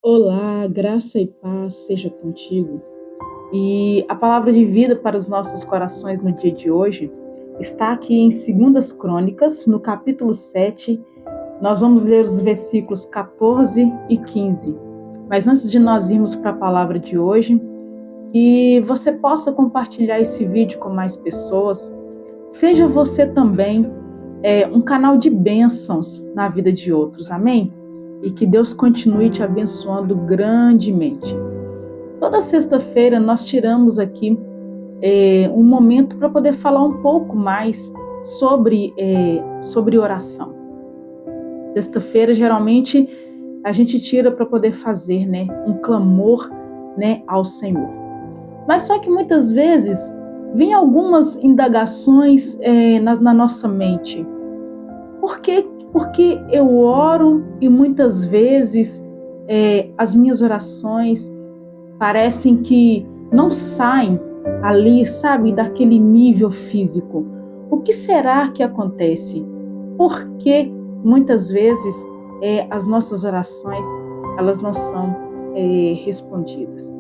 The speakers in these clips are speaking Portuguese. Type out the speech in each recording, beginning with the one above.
Olá, graça e paz seja contigo. E a palavra de vida para os nossos corações no dia de hoje está aqui em 2 Crônicas, no capítulo 7. Nós vamos ler os versículos 14 e 15. Mas antes de nós irmos para a palavra de hoje, que você possa compartilhar esse vídeo com mais pessoas. Seja você também um canal de bênçãos na vida de outros, amém? E que Deus continue te abençoando grandemente. Toda sexta-feira nós tiramos aqui um momento para poder falar um pouco mais sobre oração. Sexta-feira, geralmente, a gente tira para poder fazer um clamor ao Senhor. Mas só que muitas vezes vem algumas indagações na nossa mente. Por quê? Porque eu oro e muitas vezes as minhas orações parecem que não saem ali, sabe, daquele nível físico. O que será que acontece? Por que muitas vezes as nossas orações elas não são respondidas?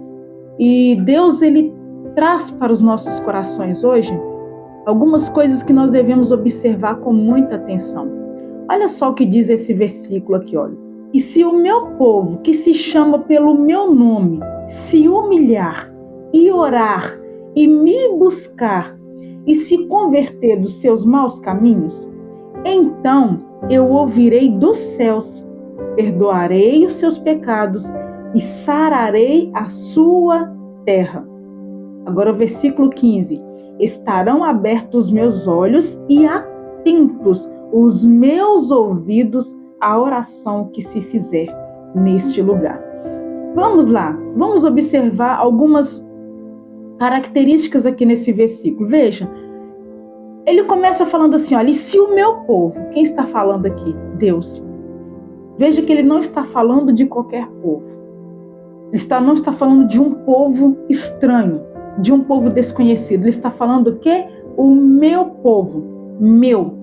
E Deus, Ele traz para os nossos corações hoje algumas coisas que nós devemos observar com muita atenção. Olha só o que diz esse versículo aqui, olha. E se o meu povo, que se chama pelo meu nome, se humilhar e orar e me buscar e se converter dos seus maus caminhos, então eu ouvirei dos céus, perdoarei os seus pecados e sararei a sua terra. Agora o versículo 15. Estarão abertos os meus olhos e atentos os meus ouvidos à oração que se fizer neste lugar. Vamos lá, vamos observar algumas características aqui nesse versículo. Veja, ele começa falando assim, olha, e se o meu povo, quem está falando aqui? Deus. Veja que ele não está falando de qualquer povo. Ele não está falando de um povo estranho, de um povo desconhecido. Ele está falando o quê? O meu povo, meu.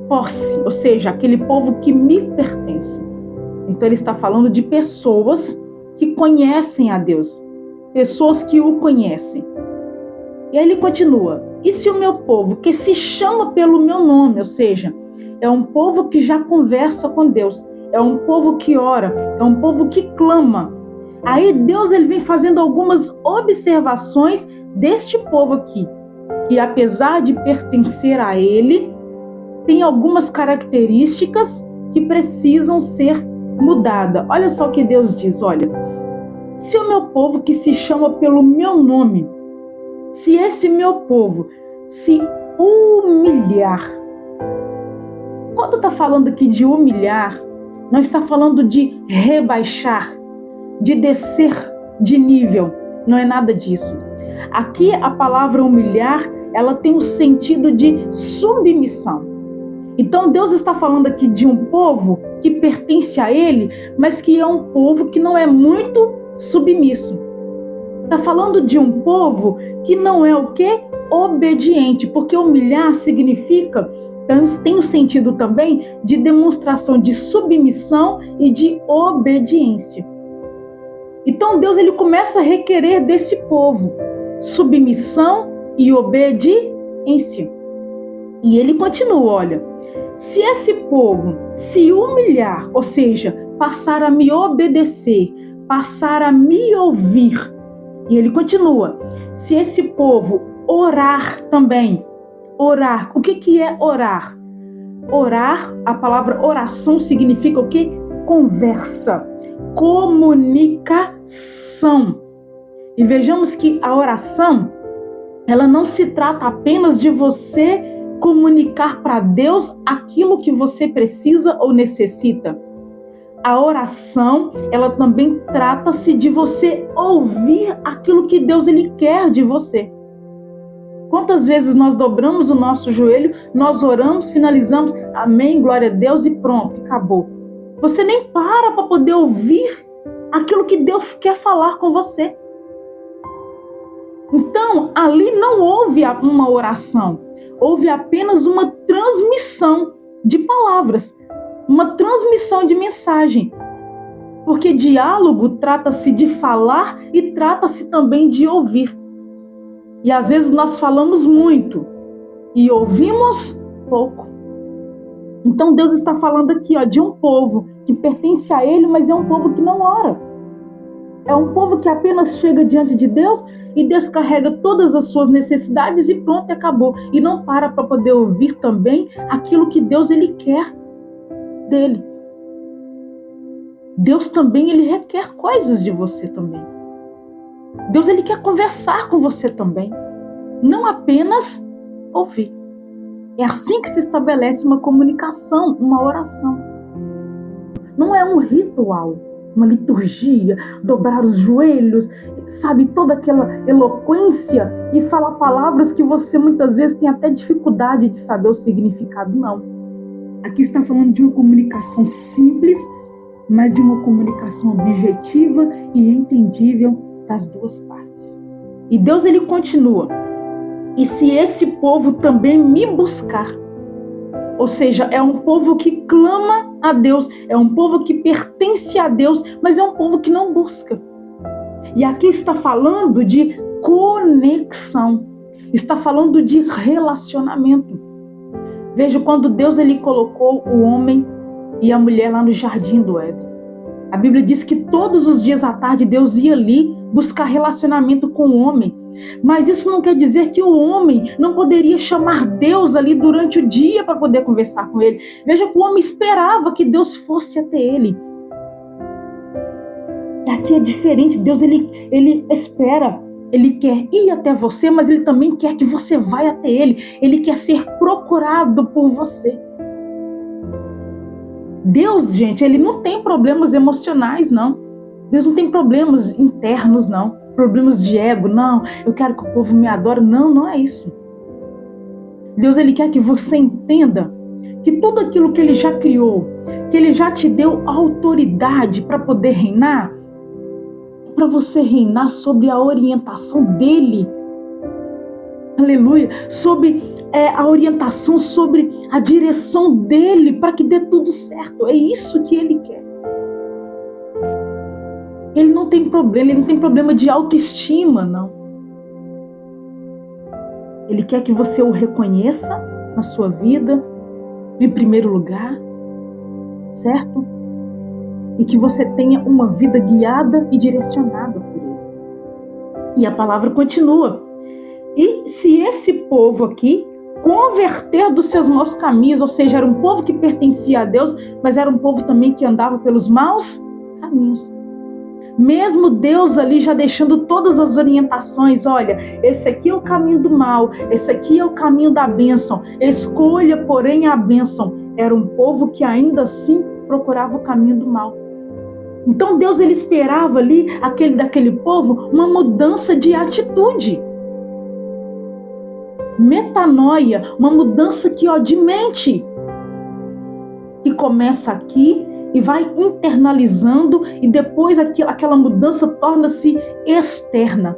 Posse, ou seja, aquele povo que me pertence. Então ele está falando de pessoas que conhecem a Deus, pessoas que o conhecem. E aí ele continua, e se o meu povo, que se chama pelo meu nome, ou seja, é um povo que já conversa com Deus, é um povo que ora, é um povo que clama. Aí Deus ele vem fazendo algumas observações deste povo aqui, que apesar de pertencer a ele, tem algumas características que precisam ser mudadas. Olha só o que Deus diz, olha. Se o meu povo que se chama pelo meu nome, se esse meu povo se humilhar. Quando está falando aqui de humilhar, não está falando de rebaixar, de descer de nível. Não é nada disso. Aqui a palavra humilhar, ela tem um sentido de submissão. Então Deus está falando aqui de um povo que pertence a Ele, mas que é um povo que não é muito submisso. Está falando de um povo que não é o quê? Obediente, porque humilhar significa, tem um sentido também de demonstração de submissão e de obediência. Então Deus ele começa a requerer desse povo submissão e obediência. E ele continua, olha, se esse povo se humilhar, ou seja, passar a me obedecer, passar a me ouvir, e ele continua, se esse povo orar também, orar, o que é orar? Orar, a palavra oração significa o quê? Conversa, comunicação. E vejamos que a oração, ela não se trata apenas de você comunicar para Deus aquilo que você precisa ou necessita. A oração, ela também trata-se de você ouvir aquilo que Deus ele quer de você. Quantas vezes nós dobramos o nosso joelho, nós oramos, finalizamos, amém, glória a Deus e pronto, acabou. Você nem para poder ouvir aquilo que Deus quer falar com você. Então, ali não houve uma oração, houve apenas uma transmissão de palavras, uma transmissão de mensagem. Porque diálogo trata-se de falar e trata-se também de ouvir. E às vezes nós falamos muito e ouvimos pouco. Então Deus está falando aqui, de um povo que pertence a Ele, mas é um povo que não ora. É um povo que apenas chega diante de Deus e descarrega todas as suas necessidades e pronto, acabou. E não para poder ouvir também aquilo que Deus Ele quer dele. Deus também, Ele requer coisas de você também. Deus, Ele quer conversar com você também. Não apenas ouvir. É assim que se estabelece uma comunicação, uma oração. Não é um ritual, uma liturgia, dobrar os joelhos, sabe, toda aquela eloquência e falar palavras que você muitas vezes tem até dificuldade de saber o significado, não. Aqui está falando de uma comunicação simples, mas de uma comunicação objetiva e entendível das duas partes. E Deus, Ele continua: e se esse povo também me buscar, ou seja, é um povo que clama a Deus, é um povo que pertence a Deus, mas é um povo que não busca. E aqui está falando de conexão, está falando de relacionamento. Veja, quando Deus, Ele colocou o homem e a mulher lá no jardim do Éden, a Bíblia diz que todos os dias à tarde Deus ia ali buscar relacionamento com o homem. Mas isso não quer dizer que o homem não poderia chamar Deus ali durante o dia para poder conversar com ele. Veja que o homem esperava que Deus fosse até ele. E aqui é diferente. Deus, ele espera. Ele quer ir até você, mas Ele também quer que você vá até Ele. Ele quer ser procurado por você. Deus, gente, Ele não tem problemas emocionais, não. Deus não tem problemas internos, não. Problemas de ego, não. Eu quero que o povo me adore. Não, não é isso. Deus, Ele quer que você entenda que tudo aquilo que Ele já criou, que Ele já te deu autoridade para poder reinar, para você reinar sob a orientação dEle. Aleluia. Sobre a orientação, sobre a direção dEle, para que dê tudo certo. É isso que Ele quer. Ele não tem problema de autoestima, não. Ele quer que você o reconheça na sua vida, em primeiro lugar, certo? E que você tenha uma vida guiada e direcionada por Ele. E a palavra continua: e se esse povo aqui converter dos seus maus caminhos, ou seja, era um povo que pertencia a Deus, mas era um povo também que andava pelos maus caminhos. Mesmo Deus ali já deixando todas as orientações, olha, esse aqui é o caminho do mal, esse aqui é o caminho da bênção, escolha, porém, a bênção. Era um povo que ainda assim procurava o caminho do mal. Então Deus, Ele esperava ali daquele povo uma mudança de atitude. Metanoia, uma mudança de mente, que começa aqui e vai internalizando, e depois aquela mudança torna-se externa.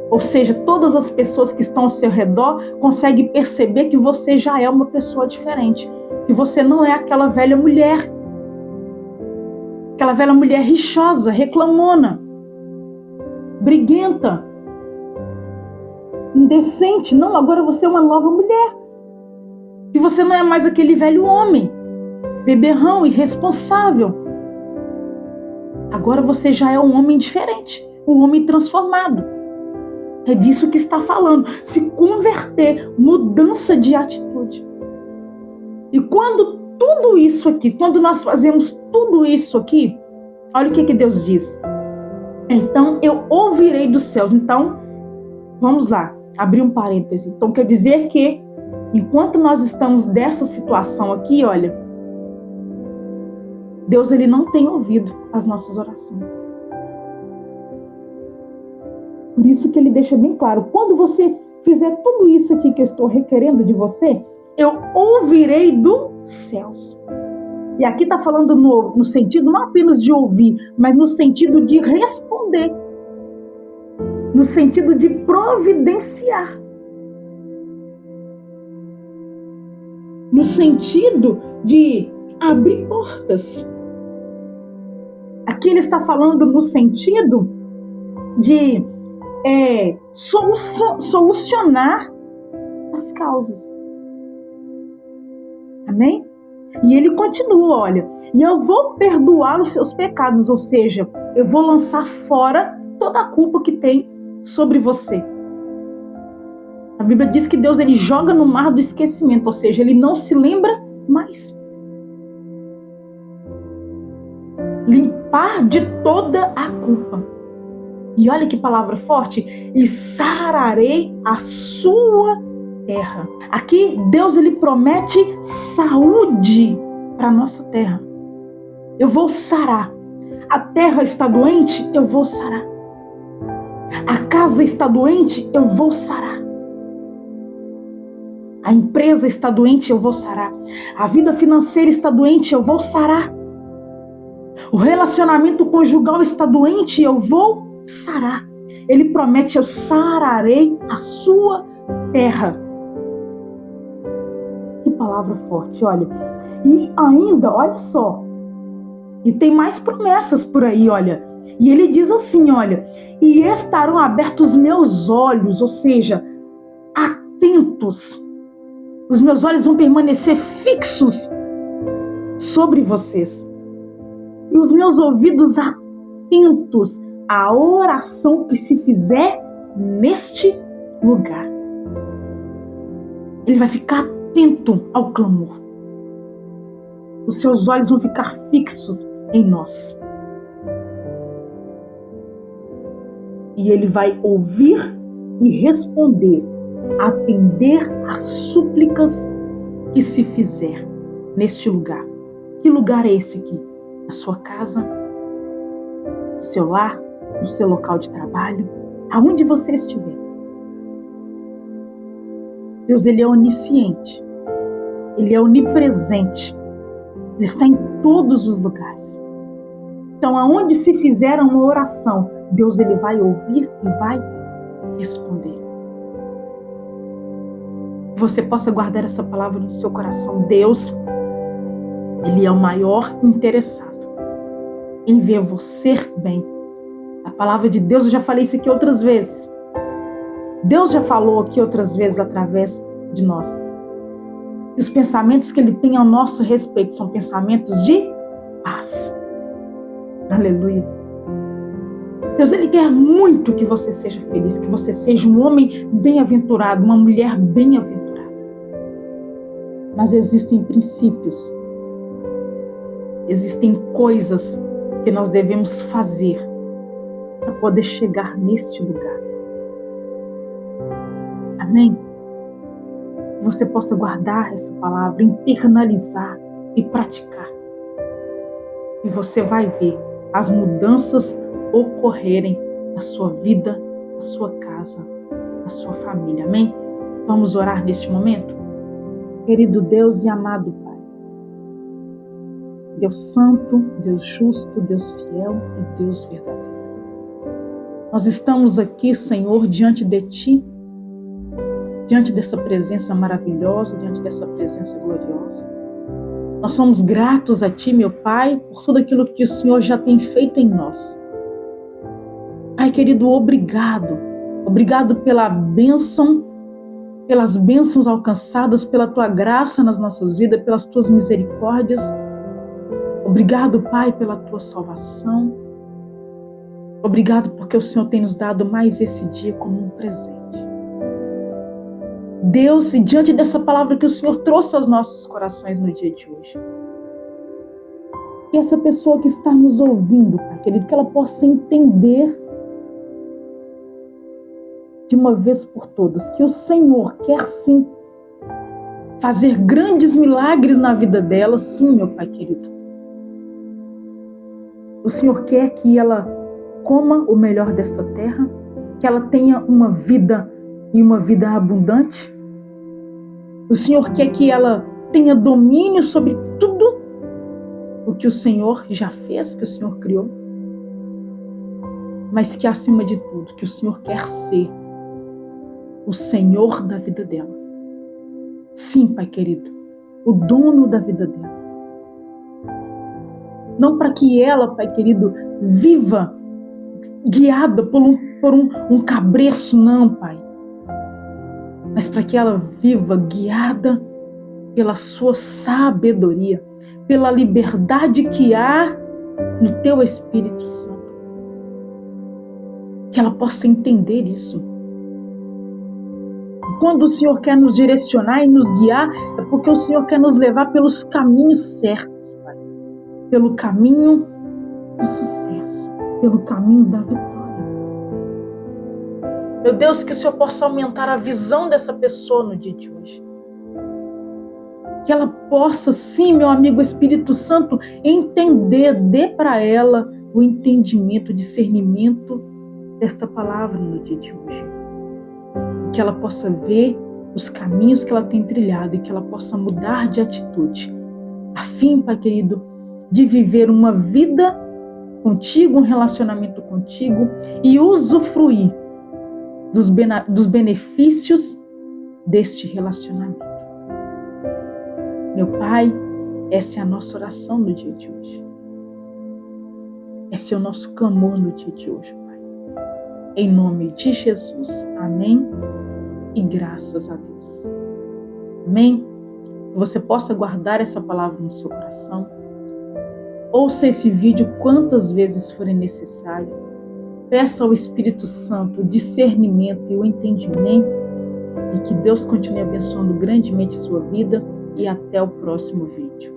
Ou seja, todas as pessoas que estão ao seu redor conseguem perceber que você já é uma pessoa diferente, que você não é aquela velha mulher rixosa, reclamona, briguenta, indecente. Não, agora você é uma nova mulher. Que você não é mais aquele velho homem beberrão, irresponsável. Agora você já é um homem diferente, um homem transformado. É disso que está falando. Se converter, mudança de atitude. E quando tudo isso aqui, quando nós fazemos tudo isso aqui, olha o que Deus diz. Então eu ouvirei dos céus. Então, vamos lá, abrir um parêntese. Então quer dizer que, enquanto nós estamos nessa situação aqui, olha, Deus, Ele não tem ouvido as nossas orações. Por isso que Ele deixa bem claro: quando você fizer tudo isso aqui que eu estou requerendo de você, eu ouvirei dos céus. E aqui está falando no sentido não apenas de ouvir, mas no sentido de responder, no sentido de providenciar, no sentido de abrir portas. Aqui ele está falando no sentido de solucionar as causas. Amém? E ele continua, olha, e eu vou perdoar os seus pecados, ou seja, eu vou lançar fora toda a culpa que tem sobre você. A Bíblia diz que Deus ele joga no mar do esquecimento, ou seja, ele não se lembra mais. Limpar de toda a culpa. E olha que palavra forte, e sararei a sua terra. Aqui Deus ele promete saúde para a nossa terra. Eu vou sarar. A terra está doente, eu vou sarar. A casa está doente, eu vou sarar. A empresa está doente, eu vou sarar. A vida financeira está doente, eu vou sarar. O relacionamento conjugal está doente, eu vou sarar. Ele promete, eu sararei a sua terra. Que palavra forte, olha. E ainda, olha só, e tem mais promessas por aí, olha. E ele diz assim, olha, e estarão abertos meus olhos, ou seja, atentos. Os meus olhos vão permanecer fixos sobre vocês. E os meus ouvidos atentos à oração que se fizer neste lugar. Ele vai ficar atento ao clamor. Os seus olhos vão ficar fixos em nós. E ele vai ouvir e responder, atender às súplicas que se fizer neste lugar. Que lugar é esse aqui? Na sua casa, no seu lar, no seu local de trabalho, aonde você estiver. Deus, ele é onisciente, ele é onipresente, ele está em todos os lugares. Então, aonde se fizer uma oração, Deus ele vai ouvir e vai responder. Que você possa guardar essa palavra no seu coração. Deus, ele é o maior interessado em ver você bem. A palavra de Deus, eu já falei isso aqui outras vezes. Deus já falou aqui outras vezes através de nós. E os pensamentos que ele tem ao nosso respeito são pensamentos de paz. Aleluia. Deus, ele quer muito que você seja feliz, que você seja um homem bem-aventurado, uma mulher bem-aventurada. Mas existem princípios, existem coisas que nós devemos fazer para poder chegar neste lugar. Amém? Que você possa guardar essa palavra, internalizar e praticar. E você vai ver as mudanças ocorrerem na sua vida, na sua casa, na sua família. Amém? Vamos orar neste momento? Querido Deus e amado Pai, Deus santo, Deus justo, Deus fiel e Deus verdadeiro. Nós estamos aqui, Senhor, diante de Ti, diante dessa presença maravilhosa, diante dessa presença gloriosa. Nós somos gratos a Ti, meu Pai, por tudo aquilo que o Senhor já tem feito em nós. Pai querido, obrigado. Obrigado pela bênção, pelas bênçãos alcançadas, pela Tua graça nas nossas vidas, pelas Tuas misericórdias. Obrigado, Pai, pela Tua salvação. Obrigado porque o Senhor tem nos dado mais esse dia como um presente. Deus, e diante dessa palavra que o Senhor trouxe aos nossos corações no dia de hoje, que essa pessoa que está nos ouvindo, Pai querido, que ela possa entender de uma vez por todas que o Senhor quer sim fazer grandes milagres na vida dela, sim, meu Pai querido. O Senhor quer que ela coma o melhor desta terra, que ela tenha uma vida e uma vida abundante. O Senhor quer que ela tenha domínio sobre tudo o que o Senhor já fez, que o Senhor criou. Mas que acima de tudo, que o Senhor quer ser o Senhor da vida dela. Sim, Pai querido, o dono da vida dela. Não para que ela, Pai querido, viva guiada por um cabreço, não, Pai. Mas para que ela viva guiada pela sua sabedoria, pela liberdade que há no Teu Espírito Santo. Que ela possa entender isso. Quando o Senhor quer nos direcionar e nos guiar, é porque o Senhor quer nos levar pelos caminhos certos, Pai. Pelo caminho do sucesso, pelo caminho da vitória. Meu Deus, que o Senhor possa aumentar a visão dessa pessoa no dia de hoje. Que ela possa, sim, meu amigo Espírito Santo, entender, dê para ela o entendimento, o discernimento desta palavra no dia de hoje. Que ela possa ver os caminhos que ela tem trilhado e que ela possa mudar de atitude, a fim, Pai querido, de viver uma vida contigo, um relacionamento contigo e usufruir dos benefícios deste relacionamento. Meu Pai, essa é a nossa oração no dia de hoje. Esse é o nosso clamor no dia de hoje, Pai. Em nome de Jesus. Amém. E graças a Deus. Amém? Que você possa guardar essa palavra no seu coração. Ouça esse vídeo quantas vezes forem necessário. Peça ao Espírito Santo o discernimento e o entendimento. E que Deus continue abençoando grandemente sua vida. E até o próximo vídeo.